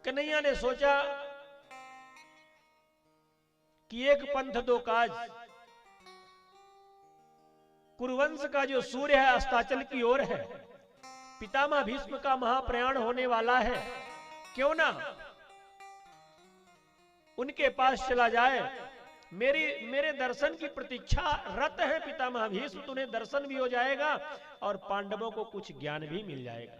कन्हैया ने सोचा कि एक पंथ दो काज, कुरुवंश का जो सूर्य है अस्ताचल की ओर है, पितामह भीष्म का महाप्रयाण होने वाला है, क्यों ना उनके पास चला जाए। मेरे दर्शन की प्रतीक्षा रत है पितामह भीष्म, तुम्हें दर्शन भी हो जाएगा और पांडवों को कुछ ज्ञान भी मिल जाएगा।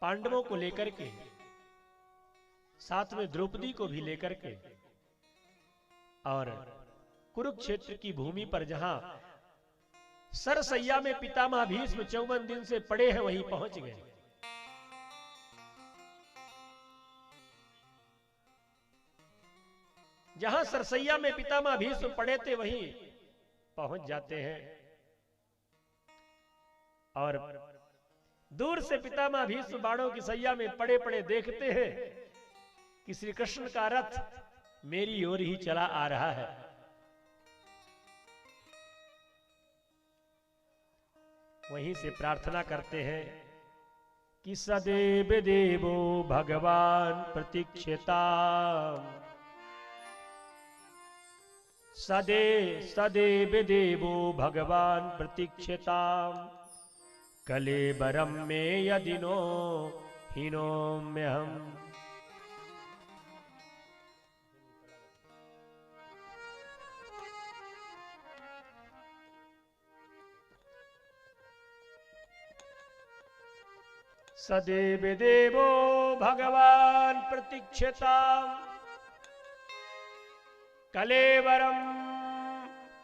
पांडवों को लेकर के, साथ में द्रौपदी को भी लेकर के, और कुरुक्षेत्र की भूमि पर जहां सरसैया में पितामह भीष्म 54 दिन से पड़े हैं वहीं पहुंच गए। जहां सरसैया में पितामह भीष्म पड़े थे वहीं पहुंच जाते हैं और दूर से पितामह भीष्म बाणों की सैया में पड़े पड़े देखते हैं कि श्री कृष्ण का रथ मेरी ओर ही चला आ रहा है। वहीं से प्रार्थना करते हैं कि सदैव देवो भगवान प्रतीक्षेता, सदैव देवो भगवान प्रतीक्षेता, कलेबरम में यदिनो हीनोम्यहम्। सदैव देवो भगवान प्रतीक्षेता, कलेवरम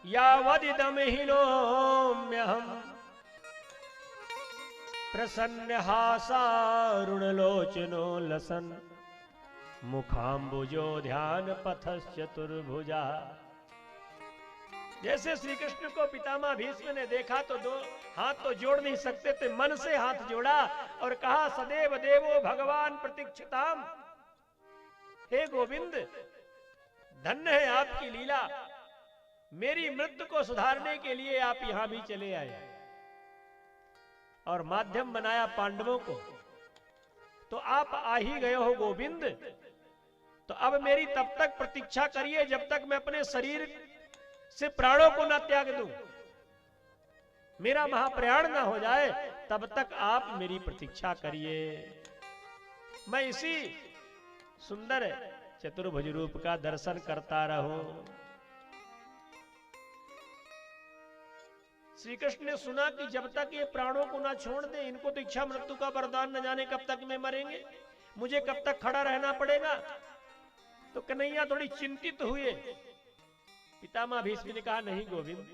यावदिदम हीनोम्यहम्। प्रसन्न हासारुणलोचनो लसन, मुखाम्बुजो ध्यान पथश्चतुर्भुजा। जैसे श्री कृष्ण को पितामह भीष्म ने देखा तो दो हाथ तो जोड़ नहीं सकते थे, मन से हाथ जोड़ा और कहा सदैव देवो भगवान प्रतीक्षिताम। हे गोविंद, धन्य है आपकी लीला, मेरी मृत्यु को सुधारने के लिए आप यहां भी चले आए और माध्यम बनाया पांडवों को। तो आप आ ही गए हो गोविंद, तो अब मेरी तब तक प्रतीक्षा करिए जब तक मैं अपने शरीर से प्राणों को ना त्याग दूं, मेरा महाप्रयाण ना हो जाए, तब तक आप मेरी प्रतीक्षा करिए। मैं इसी सुंदर चतुर्भुज रूप का दर्शन करता रहूं। श्री कृष्ण ने सुना कि जब तक ये प्राणों को ना छोड़ दे, इनको तो इच्छा मृत्यु का वरदान न जाने कब तक में मरेंगे, मुझे कब तक खड़ा रहना पड़ेगा। तो कन्हैया थोड़ी चिंतित हुए। पितामह भीष्म ने कहा नहीं गोविंद,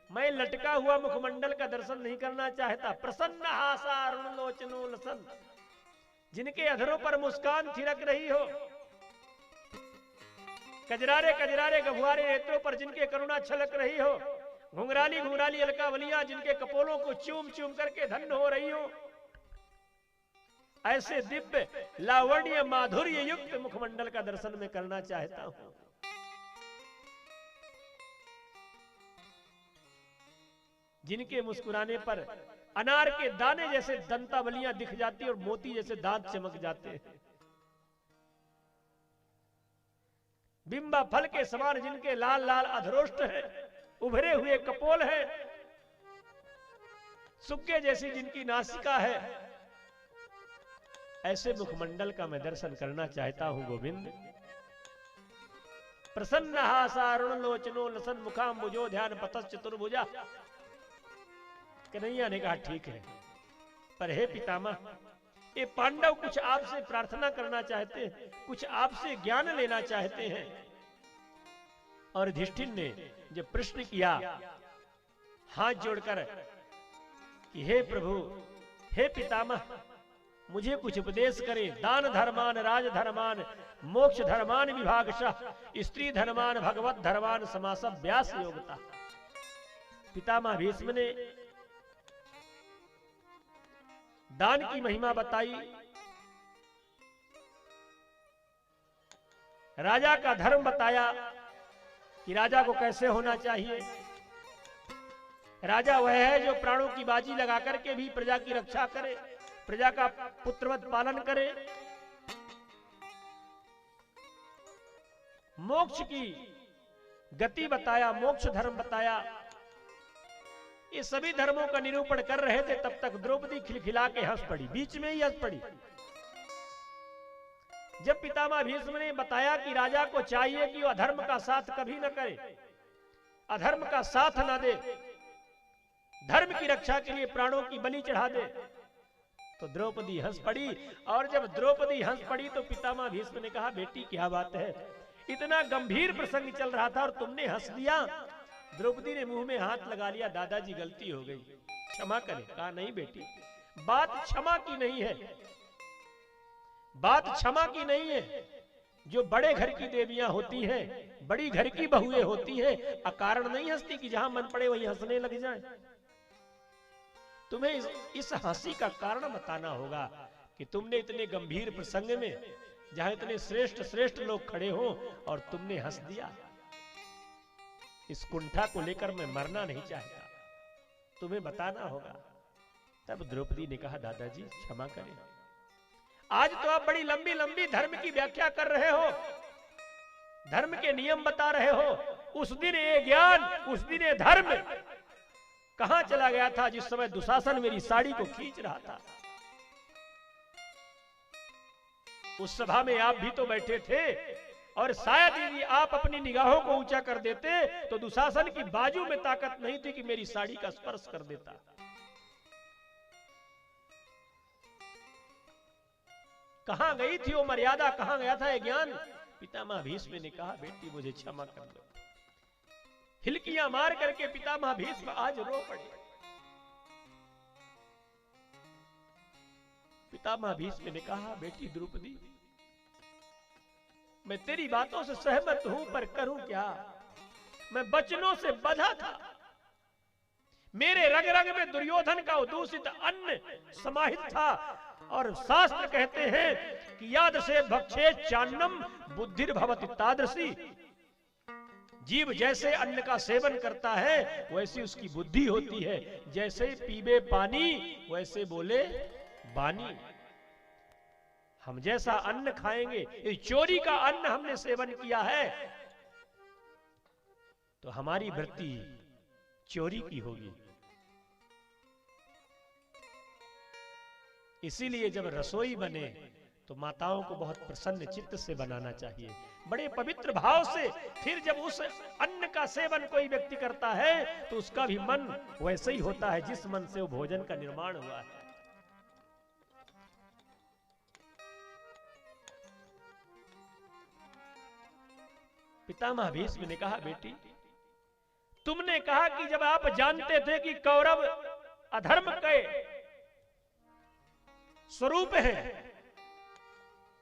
मैं लटका हुआ मुखमंडल का दर्शन नहीं करना चाहता। प्रसन्न हासारुणलोचनो लसन, जिनके अधरों पर मुस्कान थिरक रही हो, कजरारे कजरारे गभुआरे नेत्रों पर जिनके करुणा छलक रही हो, घुंघराली घुंघराली अलकावलियां जिनके कपोलों को चूम चूम करके धन्य हो रही हो, ऐसे दिव्य लावण्य माधुर्य युक्त मुखमंडल का दर्शन मैं करना चाहता हूं। जिनके मुस्कुराने पर अनार के दाने जैसे दंतावलियां दिख जाती और मोती जैसे दांत चमक जाते हैं, बिंबा फल के समान जिनके लाल लाल अधरोष्ट है, उभरे हुए कपोल है, सुक्के जैसी जिनकी नासिका है, ऐसे मुखमंडल का मैं दर्शन करना चाहता हूं गोविंद। प्रसन्न हासारुणलोचनो लसन, मुखाम्बुजो ध्यान पथश्चतुर्भुजा। कन्हैया ने कहा ठीक है, पर हे पितामह, ये पांडव कुछ आपसे प्रार्थना करना चाहते हैं, कुछ आपसे ज्ञान लेना चाहते हैं। और युधिष्ठिर ने जब प्रश्न किया हाथ जोड़कर कि हे प्रभु, हे पितामह, मुझे कुछ उपदेश करें। दान धर्मान राज धर्मान मोक्ष धर्मान विभागशः, स्त्री धर्मान भगवत धर्मान समासव व्यास योगता। पितामह भीष्म ने दान की महिमा बताई, राजा का धर्म बताया कि राजा को कैसे होना चाहिए। राजा वह है जो प्राणों की बाजी लगा करके भी प्रजा की रक्षा करे, प्रजा का पुत्रवत पालन करे, मोक्ष की गति बताया, मोक्ष धर्म बताया। ये सभी धर्मों का निरूपण कर रहे थे, तब तक द्रौपदी खिलखिला के हंस पड़ी, बीच में ही हंस पड़ी। जब पितामह भीष्म ने बताया कि राजा को चाहिए कि वो अधर्म का साथ कभी न करे, अधर्म का साथ न दे, धर्म की रक्षा के लिए प्राणों की बलि चढ़ा दे, तो द्रौपदी हंस पड़ी। और जब द्रौपदी हंस पड़ी तो पितामह भीष्म ने कहा, बेटी क्या बात है, इतना गंभीर प्रसंग चल रहा था और तुमने हंस दिया। द्रौपदी ने मुंह में हाथ लगा लिया, दादाजी गलती हो गई, क्षमा करें। कहा, नहीं बेटी, बात क्षमा की नहीं है, बात क्षमा की नहीं है। जो बड़े घर की देवियां होती हैं, बड़ी घर की बहुएं होती हैं, अकारण नहीं हंसती कि जहां मन पड़े वहीं हंसने लग जाए। तुम्हें इस हंसी का कारण बताना होगा कि तुमने इतने गंभीर प्रसंग में, जहां इतने श्रेष्ठ श्रेष्ठ लोग खड़े हो, और तुमने हंस दिया। इस कुंठा को लेकर मैं मरना नहीं चाहता, तुम्हें बताना होगा। तब द्रौपदी ने कहा, दादाजी क्षमा करें, आज तो आप बड़ी लंबी लंबी धर्म की व्याख्या कर रहे हो, धर्म के नियम बता रहे हो। उस दिन ये ज्ञान, उस दिन ये धर्म कहां चला गया था जिस समय दुशासन मेरी साड़ी को खींच रहा था? उस सभा में आप भी तो बैठे थे, और शायद यदि आप अपनी निगाहों को ऊंचा कर देते तो दुशासन की बाजू में ताकत नहीं थी कि मेरी साड़ी का स्पर्श कर देता। कहां गई थी वो मर्यादा, कहां गया था ये ज्ञान? पितामह भीष्म ने कहा, बेटी मुझे क्षमा कर दो। हिलकियां मार करके पितामह भीष्म आज रो पड़े। पितामह भीष्म ने कहा, बेटी द्रौपदी, मैं तेरी बातों से सहमत हूं, पर करूं क्या? मैं वचनों से बंधा था, मेरे रग रग में दुर्योधन का दूषित अन्न समाहित था, और शास्त्र कहते हैं कि याद से भक्षे चान्नम बुद्धिर भवति तादृशी। जीव जैसे अन्न का सेवन करता है वैसी उसकी बुद्धि होती है, जैसे पीबे पानी वैसे बोले बानी। हम जैसा अन्न खाएंगे, ये चोरी का अन्न हमने सेवन किया है तो हमारी वृत्ति चोरी की होगी। इसीलिए जब रसोई बने तो माताओं को बहुत प्रसन्न चित्त से बनाना चाहिए, बड़े पवित्र भाव से। फिर जब उस अन्न का सेवन कोई व्यक्ति करता है तो उसका भी मन वैसे ही होता है जिस मन से वो भोजन का निर्माण हुआ है। पितामह भीष्म ने कहा, बेटी तुमने कहा कि जब आप जानते थे कि कौरव अधर्म के स्वरूप है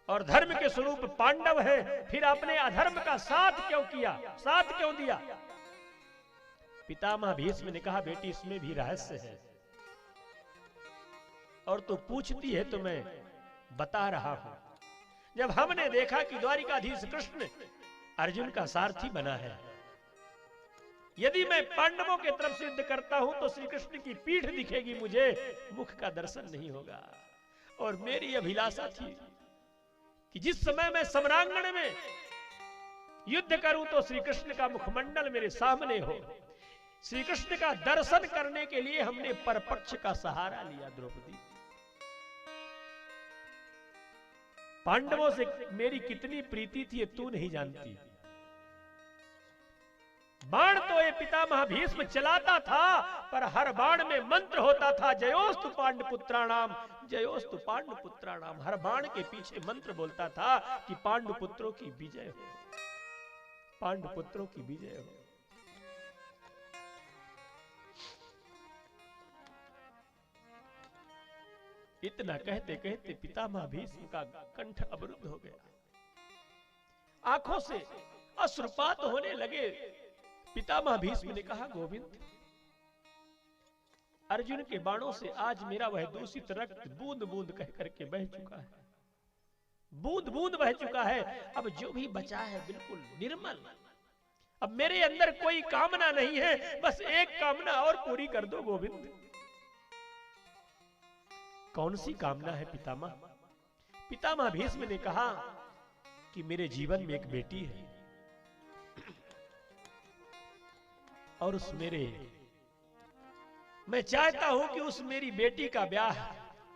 और धर्म के स्वरूप पांडव है, फिर आपने अधर्म का साथ क्यों किया, साथ क्यों दिया? पितामह भीष्म ने कहा, बेटी इसमें भी रहस्य है, और तू पूछती है तो मैं बता रहा हूं। जब हमने देखा कि द्वारिकाधीश कृष्ण अर्जुन का सारथी बना है, यदि मैं पांडवों के तरफ से युद्ध करता हूं तो श्री कृष्ण की पीठ दिखेगी, मुझे मुख का दर्शन नहीं होगा। और मेरी अभिलाषा थी कि जिस समय मैं सम्रांगण में युद्ध करूं तो श्री कृष्ण का मुखमंडल मेरे सामने हो। श्री कृष्ण का दर्शन करने के लिए हमने परपक्ष का सहारा लिया। द्रौपदी, पांडवों से मेरी कितनी प्रीति थी तू नहीं जानती। बाण तो ये पितामह भीष्म चलाता था, पर हर बाण में मंत्र होता था, जयोस्तु पांडुपुत्राणाम, जयोस्तु पांडुपुत्राणाम। हर बाण के पीछे मंत्र बोलता था कि पांडुपुत्रों की विजय हो, पांडुपुत्रों की विजय हो। इतना कहते कहते पितामह भीष्म का कंठ अवरुद्ध हो गया, आंखों से अश्रुपात होने लगे। पितामह भीष्म ने कहा, गोविंद, अर्जुन के बाणों से आज मेरा वह दूषित रक्त बूंद बूंद कह करके बह चुका है, बूंद बूंद बह चुका है। अब जो भी बचा है बिल्कुल निर्मल। अब मेरे अंदर कोई कामना नहीं है, बस एक कामना और पूरी कर दो गोविंद। कौन सी कामना है पितामह? पितामह भीष्म ने कहा कि मेरे जीवन में एक बेटी है और मैं चाहता हूं कि उस मेरी बेटी का ब्याह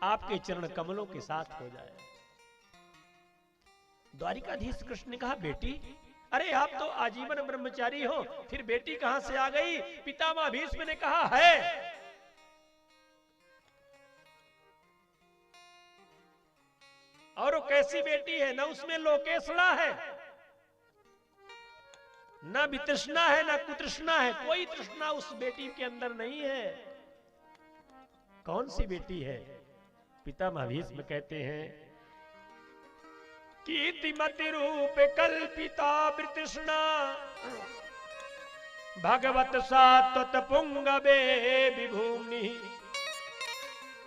आपके चरण कमलों के साथ हो जाए। द्वारिकाधीश कृष्ण ने कहा, बेटी? अरे आप तो आजीवन ब्रह्मचारी हो, फिर बेटी कहां से आ गई? पितामह भीष्म ने कहा, है। और वो कैसी बेटी है? ना उसमें लोकेशड़ा है, ना वितृष्णा है, ना कुतृष्णा है। कोई तृष्णा उस बेटी के अंदर नहीं है। कौन सी बेटी है? पितामह भीष्म कहते हैं, कीर्तिमति रूप कल्पिता वृतृष्णा भगवत सात्वत पुंगवे विभूमि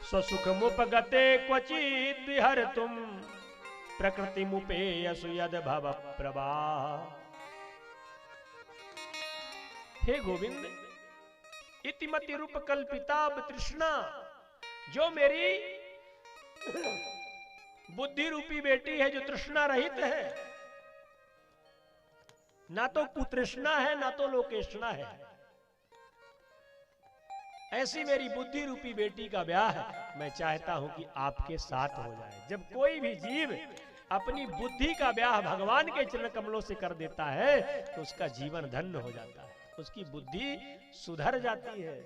स्वसुख मुपगते क्वचित विहर तुम प्रकृति मुपेयसु यद भव प्रवाह। हे गोविंद, इतिमति रूप कल्पिता तृष्णा, जो मेरी बुद्धि रूपी बेटी है, जो तृष्णा रहित है, ना तो कुतृष्णा है ना तो लोकेष्णा है, ऐसी मेरी बुद्धि रूपी बेटी का ब्याह मैं चाहता हूं कि आपके साथ हो जाए। जब कोई भी जीव अपनी बुद्धि का ब्याह भगवान के चरण कमलों से कर देता है तो उसका जीवन धन्य हो जाता है, उसकी बुद्धि सुधर जाती है।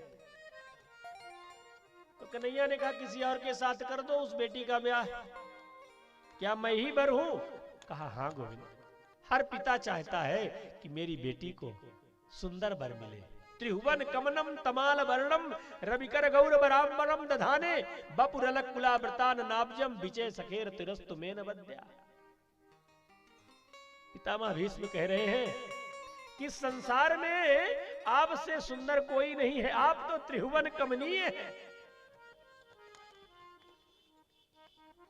तो कन्हैया ने कहा, किसी और के साथ कर दो उस बेटी का ब्याह, क्या मैं ही बर हूं? कहा, हां गोविंद, हर पिता चाहता है कि मेरी बेटी को सुंदर बर मिले। त्रिभुवन कमनम तमाल वर्णम रविकर गौर बराम्बरम दधाने बपुरलक कुलाव्रतान नाब्जम विजय सखेर तिरस्तु मेन वद्या। पितामह भीष्म कह रहे हैं कि संसार में आपसे सुंदर कोई नहीं है, आप तो त्रिभुवन कमनीय है।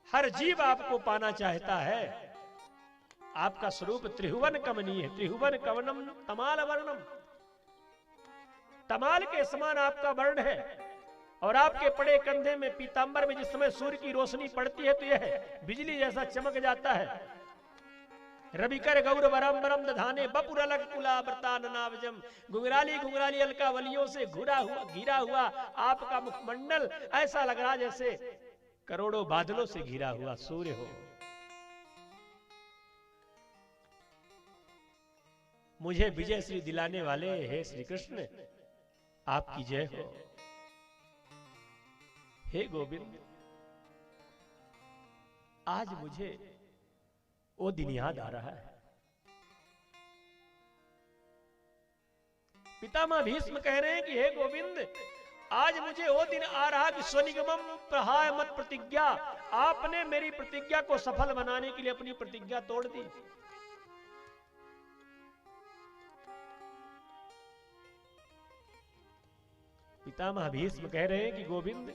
हर जीव आपको पाना चाहता है, आपका स्वरूप त्रिभुवन कमनीय है। त्रिभुवन कवनम तमाल वर्णम, तमाल के समान आपका वर्ण है, और आपके पड़े कंधे में पीतांबर में जिस समय सूर्य की रोशनी पड़ती है तो यह बिजली जैसा चमक जाता है। रविकर गौर बरम्बरम दधाने बपुरलक कुलाव्रतान नावजम, घुंघराली घुंघराली अलकावलियों से घिरा हुआ आपका मुखमंडल ऐसा लग रहा जैसे करोड़ों बादलों से घिरा हुआ सूर्य हो। मुझे विजय श्री दिलाने वाले हे श्री कृष्ण, आपकी जय हो। हे गोविंद, आज मुझे वो दिन याद आ रहा है। पितामह भीष्म कह रहे हैं कि हे गोविंद, आज मुझे वो दिन आ रहा कि स्वनिगमम प्रहाय मत प्रतिज्ञा, आपने मेरी प्रतिज्ञा को सफल बनाने के लिए अपनी प्रतिज्ञा तोड़ दी। पितामह भीष्म कह रहे हैं कि गोविंद,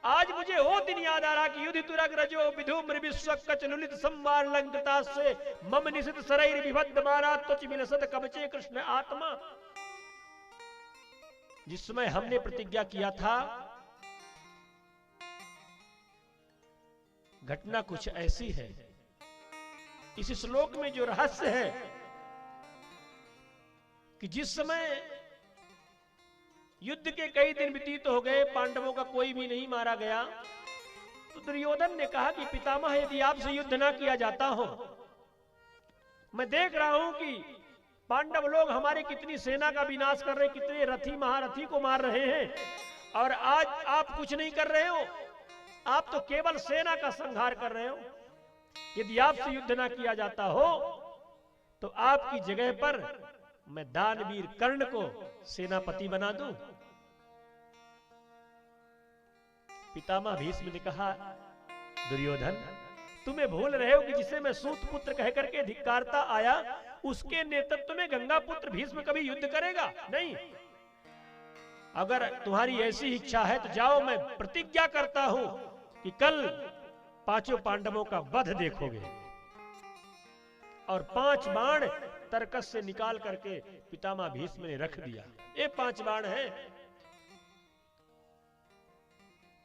आज मुझे वो दिन याद आ रहा कि युधितुरग्रजो विधूम्र विश्वकच लुलित संवार लंकृता से मम निशित शरैर विभद्द मारा त्वच विलसत कवचे कृष्ण आत्मा। जिस समय हमने प्रतिज्ञा किया था, घटना कुछ ऐसी है। इस श्लोक में जो रहस्य है कि जिस समय युद्ध के कई दिन व्यतीत हो गए, पांडवों का कोई भी नहीं मारा गया, तो दुर्योधन ने कहा कि पितामह, यदि आपसे युद्ध ना किया जाता हो, मैं देख रहा हूं कि पांडव लोग हमारी कितनी सेना का विनाश कर रहे, कितने रथी महारथी को मार रहे हैं, और आज आप कुछ नहीं कर रहे हो, आप तो केवल सेना का संहार कर रहे हो। यदि आपसे युद्ध ना किया जाता हो तो आपकी जगह पर मैं दानवीर कर्ण को सेनापति बना दूं। पितामह भीष्म ने कहा, दुर्योधन, तुम्हें भूल रहे हो कि जिसे मैं सूत पुत्र कह करके धिक्कारता आया, उसके नेतृत्व में गंगा पुत्र भीष्म कभी युद्ध करेगा नहीं। अगर तुम्हारी ऐसी इच्छा है तो जाओ, मैं प्रतिज्ञा करता हूं कि कल पांचों पांडवों का वध देखोगे। और 5 बाण तरकस से निकाल करके पितामह भीष्म ने रख दिया। ये 5 बाण हैं।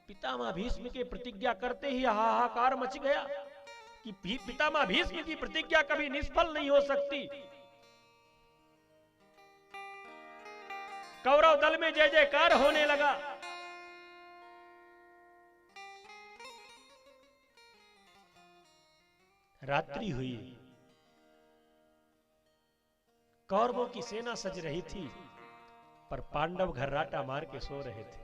पितामह भीष्म के प्रतिज्ञा करते ही हाहाकार मच गया कि पितामह भीष्म की प्रतिज्ञा कभी निष्फल नहीं हो सकती। कौरव दल में जय जयकार होने लगा। रात्रि हुई, कौरवों की सेना सज रही थी, पर पांडव घर्राटा मार के सो रहे थे।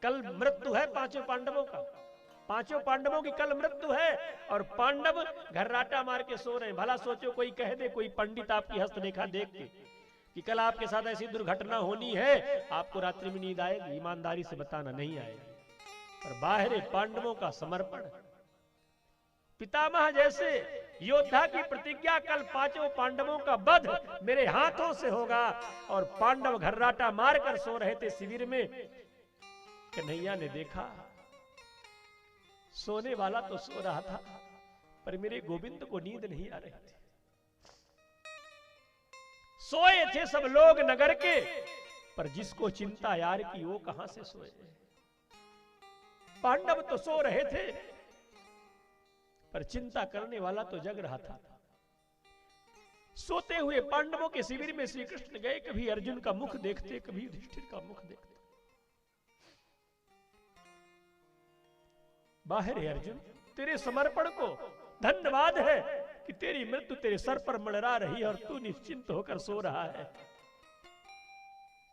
कल मृत्यु है पांचों पांडवों का, पांचों पांडवों की कल मृत्यु है और पांडव घर्राटा मार के सो रहे हैं। भला सोचो, कोई कह दे, कोई पंडित आपकी हस्तरेखा देख के कि कल आपके साथ ऐसी दुर्घटना होनी है, आपको रात्रि में नींद आएगी? ईमानदारी से बताना, नहीं आएगी। पर बाहर पांडवों का समर्पण, पितामह जैसे योद्धा की प्रतिज्ञा, कल पांचों पांडवों का वध मेरे हाथों से होगा। और पांडव घर्राटा मारकर सो रहे थे शिविर में। कन्हैया ने देखा, सोने वाला तो सो रहा था, पर मेरे गोविंद को नींद नहीं आ रही थी। सोए थे सब लोग नगर के, पर जिसको चिंता यार की वो कहां से सोए। पांडव तो सो रहे थे, पर चिंता करने वाला तो जग रहा था। सोते हुए पांडवों के शिविर में श्री कृष्ण गए, कभी अर्जुन का मुख देखते, कभी युधिष्ठिर का मुख देखते। बाहर है अर्जुन, तेरे समर्पण को धन्यवाद है कि तेरी मृत्यु तेरे सर पर मंडरा रही है और तू निश्चिंत होकर सो रहा है।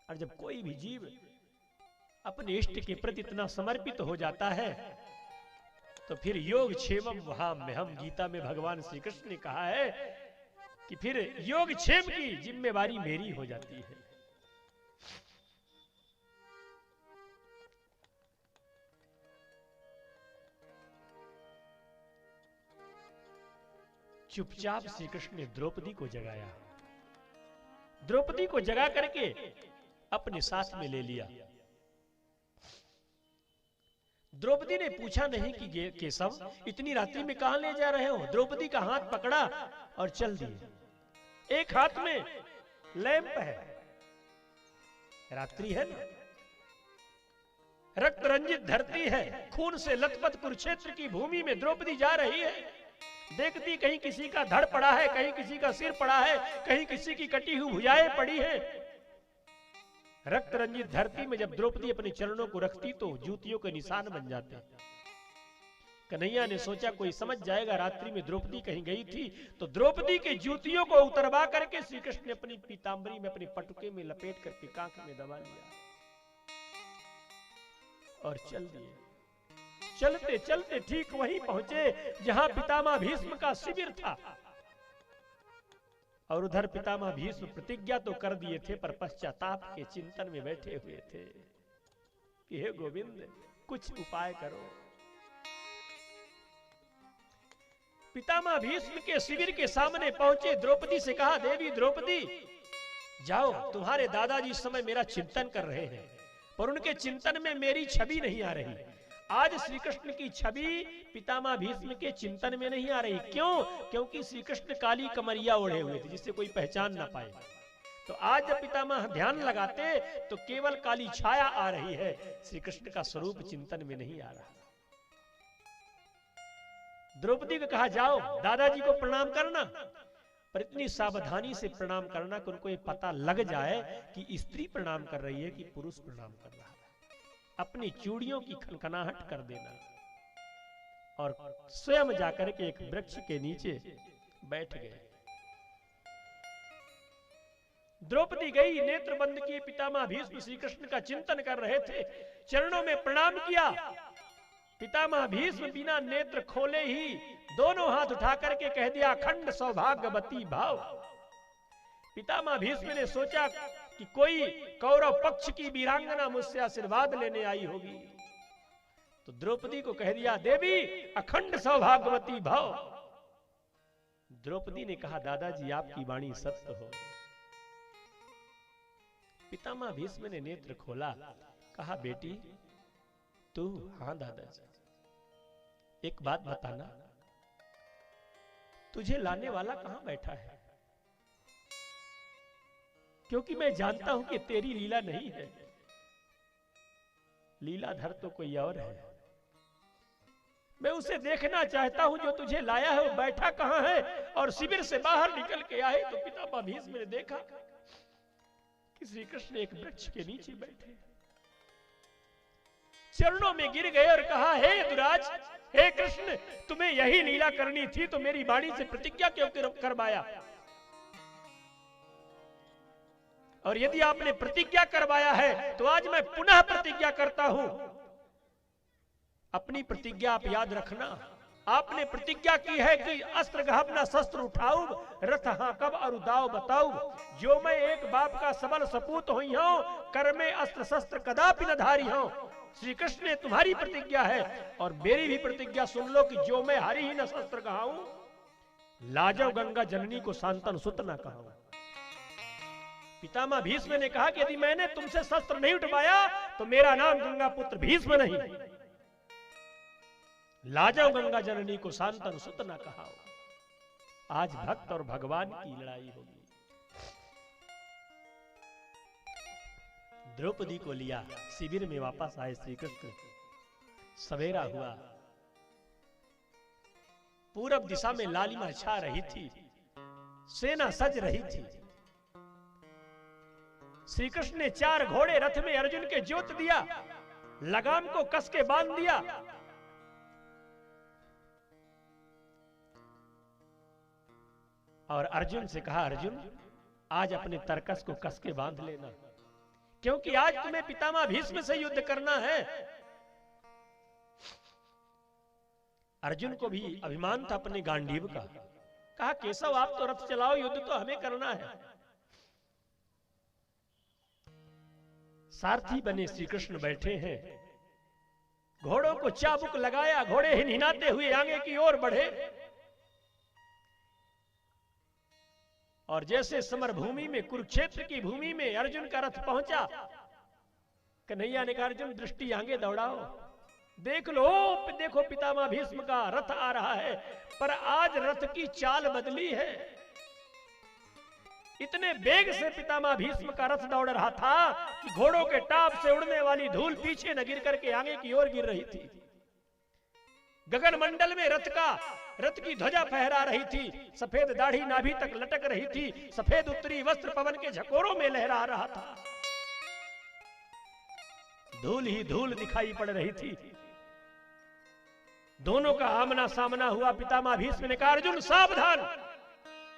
और जब कोई भी जीव अपने इष्ट के प्रति इतना समर्पित हो जाता है, तो फिर योग क्षेमम वहां में हम, गीता में भगवान श्री कृष्ण ने कहा है कि फिर योग क्षेम की जिम्मेवारी मेरी हो जाती है। चुपचाप श्री कृष्ण ने द्रौपदी को जगाया। द्रौपदी को जगा करके अपने साथ में ले लिया। द्रौपदी ने पूछा नहीं कि केशव इतनी रात्रि में कहां ले जा रहे हो। द्रौपदी का हाथ पकड़ा और चल दिए। एक हाथ में लैंप है, रात्रि है ना, रक्त रंजित धरती है, खून से लथपथ कुरुक्षेत्र की भूमि में द्रौपदी जा रही है। देखती कहीं किसी का धड़ पड़ा है, कहीं किसी का सिर पड़ा है, कहीं किसी की कटी हुई भुजाएं पड़ी है। रक्त रंजित धरती में जब द्रौपदी अपने चरणों को रखती तो जूतियों के निशान बन जाते। कन्हैया ने सोचा कोई समझ जाएगा रात्रि में द्रौपदी कहीं गई थी, तो द्रौपदी के जूतियों को उतरवा करके श्री कृष्ण ने अपनी पीतांबरी में, अपने पटुके में लपेट करके कांख में दबा लिया और चल दिए। चलते चलते ठीक वहीं पहुंचे जहां पितामह भीष्म का शिविर था। और उधर पितामह भीष्म प्रतिज्ञा तो कर दिए थे, पर पश्चाताप के चिंतन में बैठे हुए थे कि हे गोविंद कुछ उपाय करो। पितामह भीष्म के शिविर के सामने पहुंचे, द्रौपदी से कहा, देवी द्रौपदी जाओ, तुम्हारे दादाजी इस समय मेरा चिंतन कर रहे हैं, पर उनके चिंतन में मेरी छवि नहीं आ रही। आज श्री कृष्ण की छवि पितामह भीष्म के चिंतन में नहीं आ रही। क्यों? क्योंकि श्री कृष्ण काली कमरिया ओढ़े हुए थे, जिससे कोई पहचान ना पाए। तो आज जब पितामह ध्यान लगाते तो केवल काली छाया आ रही है, श्री कृष्ण का स्वरूप चिंतन में नहीं आ रहा। द्रौपदी को कहा, जाओ दादाजी को प्रणाम करना, पर इतनी सावधानी से प्रणाम करना कि उनको ये पता लग जाए कि स्त्री प्रणाम कर रही है कि पुरुष प्रणाम कर रहा है। अपनी चूड़ियों की खनखनाहट कर देना और स्वयं जाकर के एक वृक्ष के नीचे बैठ गए। द्रौपदी गई, नेत्र बंद किए, पितामह भीष्म श्री कृष्ण का चिंतन कर रहे थे, चरणों में प्रणाम किया। पितामह भीष्म बिना नेत्र खोले ही दोनों हाथ उठा करके कह दिया, अखंड सौभाग्यवती भाव। पितामह भीष्म ने सोचा कि कोई कौरव पक्ष की वीरांगना मुझसे आशीर्वाद लेने आई होगी, तो द्रौपदी को कह दिया, देवी अखंड सौभाग्यवती भव। द्रौपदी ने कहा, दादाजी आपकी वाणी सत्य हो। पितामह भीष्म ने नेत्र खोला, कहा, बेटी तू? हाँ दादाजी। एक बात बताना, तुझे लाने वाला कहां बैठा है? क्योंकि मैं जानता हूं कि तेरी लीला नहीं है। लीलाधर तो कोई और है, मैं उसे देखना चाहता हूं जो तुझे लाया है वो बैठा कहां है। और शिविर से बाहर निकल के आए तो पितामह भीष्म ने देखा कि श्री कृष्ण एक वृक्ष के नीचे बैठे, चरणों में गिर गए और कहा, हे दुराज, हे कृष्ण, तुम्हें यही लीला करनी थी तो मेरी वाणी से प्रतिज्ञा क्यों करवाया? और यदि आपने प्रतिज्ञा करवाया है तो आज मैं पुनः प्रतिज्ञा करता हूं, अपनी प्रतिज्ञा आप याद रखना। आपने प्रतिज्ञा की है कि अस्त्र गहबना शस्त्र उठाऊं, रथ हाकब और दाव बताऊं, जो मैं एक बाप का सबल सपूत हुई हूं, कर में अस्त्र शस्त्र कदापि न धारी हूं। श्री कृष्ण ने तुम्हारी प्रतिज्ञा है और मेरी भी प्रतिज्ञा सुन लो कि जो मैं हरि ही न शस्त्र कहाऊं, लाजव गंगा जननी को शांतन सुत न कहाऊं। पितामह भीष्म ने कहा कि यदि मैंने तुमसे शस्त्र नहीं उठवाया तो मेरा नाम गंगा पुत्र भीष्म नहीं, लाजव गंगा जननी को शांतन सुत न कहाओ। आज भक्त और भगवान की लड़ाई होगी। द्रौपदी को लिया, शिविर में वापस आए श्री कृष्ण। सवेरा हुआ, पूरब दिशा में लालिमा छा रही थी, सेना सज रही थी। श्री कृष्ण ने 4 घोड़े रथ में अर्जुन के जोत दिया, लगाम को कस के बांध दिया। और अर्जुन से कहा, अर्जुन आज अपने तरकस को कस के बांध लेना, क्योंकि आज तुम्हें पितामह भीष्म से युद्ध करना है। अर्जुन को भी अभिमान था अपने गांडीव का। कहा, केशव आप तो रथ चलाओ, युद्ध तो हमें करना है। सारथी बने श्री कृष्ण बैठे हैं, घोड़ों को चाबुक लगाया, घोड़े हिनहिनाते हुए आगे की ओर बढ़े। और जैसे समर भूमि में, कुरुक्षेत्र की भूमि में अर्जुन का रथ पहुंचा, कन्हैया ने कहा, अर्जुन दृष्टि आगे दौड़ाओ, देख लो, देखो पितामह भीष्म का रथ आ रहा है। पर आज रथ की चाल बदली है। इतने वेग से पितामह भीष्म का रथ दौड़ रहा था कि घोड़ों के टाप से उड़ने वाली धूल पीछे न गिर करके आगे की ओर गिर रही थी। गगन मंडल में रथ की ध्वजा फहरा रही थी, सफेद दाढ़ी नाभि तक लटक रही थी, सफेद उत्तरी वस्त्र पवन के झकोरों में लहरा रहा था। धूल ही धूल दिखाई पड़ रही थी। दोनों का आमना सामना हुआ। पितामह भीष्म ने कहा, अर्जुन सावधान।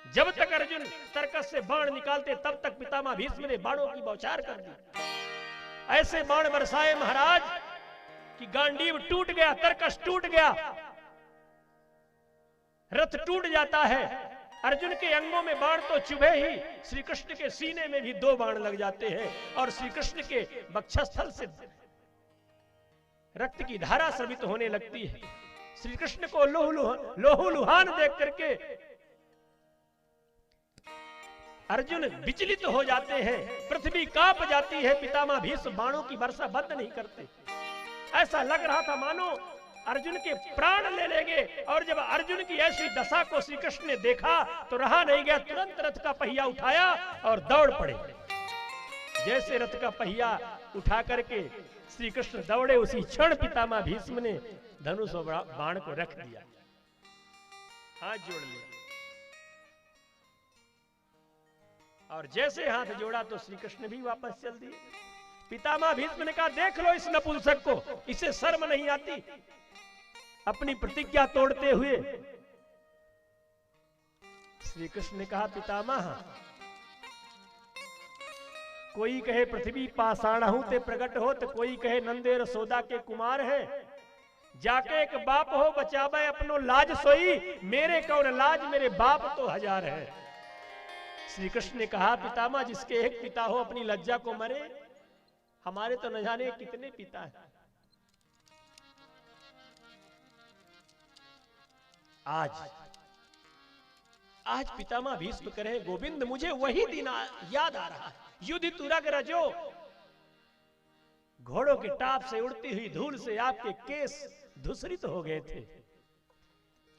जब तक अर्जुन तरकस से बाण निकालते तब तक पितामह भीष्म ने बाणों की बौछार कर दी। ऐसे बाण बरसाए महाराज कि गांडीव टूट गया, तरकस टूट गया, रथ टूट जाता है। अर्जुन के अंगों में बाण तो चुभे ही, श्री कृष्ण के सीने में भी 2 बाण लग जाते हैं और श्री कृष्ण के वक्षस्थल से रक्त की धारा स्रवित होने लगती है। श्री कृष्ण को लोहूलुहान देख करके अर्जुन विचलित हो जाते हैं, पृथ्वी कांप जाती है। पितामह भीष्म बाणों की वर्षा बंद नहीं करते। ऐसा लग रहा था मानो अर्जुन के प्राण ले लेंगे। और जब अर्जुन की ऐसी दशा को श्री कृष्ण ने देखा तो रहा नहीं गया, तुरंत रथ का पहिया उठाया और दौड़ पड़े। जैसे रथ का पहिया उठा करके श्री कृष्ण दौड़े, उसी क्षण पितामह भीष्म ने धनुष और बाण को रख दिया, हाथ जोड़ लिया। और जैसे हाथ जोड़ा तो श्री कृष्ण भी वापस चल दिए। पितामह भीष्म ने कहा, देख लो इस नपुंसक को, इसे शर्म नहीं आती अपनी प्रतिज्ञा तोड़ते हुए। श्री कृष्ण ने कहा, पितामह, कोई कहे पृथ्वी पाषाणहु ते प्रकट हो, तो कोई कहे नंदे यशोदा के कुमार है। जाके एक बाप हो बचावे अपनो लाज सोई, मेरे कौन लाज, मेरे बाप तो 1000 है। श्री कृष्ण ने कहा, पितामह, जिसके एक पिता हो अपनी लज्जा को मरे, हमारे तो न जाने कितने पिता हैं। आज पितामह भीष्म कहे, गोविंद, मुझे वही दिन याद आ रहा है, युद्ध तुरग रजो, घोड़ों के टाप से उड़ती हुई धूल से आपके केस धूसरित हो गए थे।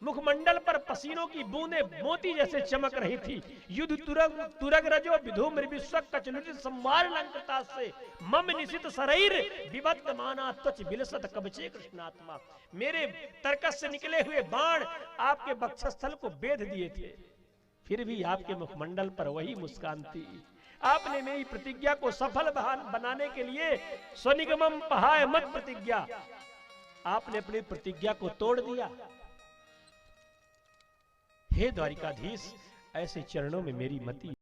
मुखमंडल पर पसीनों की बूंदें मोती जैसे चमक रही थी। युद्ध तुरग रजो विधूम्र विश्वक कचनुचित संवार लंकता से मम निशित शरीर विबद्ध माना त्वच विलसत कवचे कृष्णात्मा। मेरे तरकस से निकले हुए बाण आपके वक्षस्थल को बेध दिए थे, फिर भी आपके मुखमंडल पर वही मुस्कान थी। आपने मेरी प्रतिज्ञा को सफल बनाने के लिए स्वनिगमम पहाय मत प्रतिज्ञा, आपने अपनी प्रतिज्ञा को तोड़ दिया। हे द्वारिकाधीश, ऐसे चरणों में मेरी मति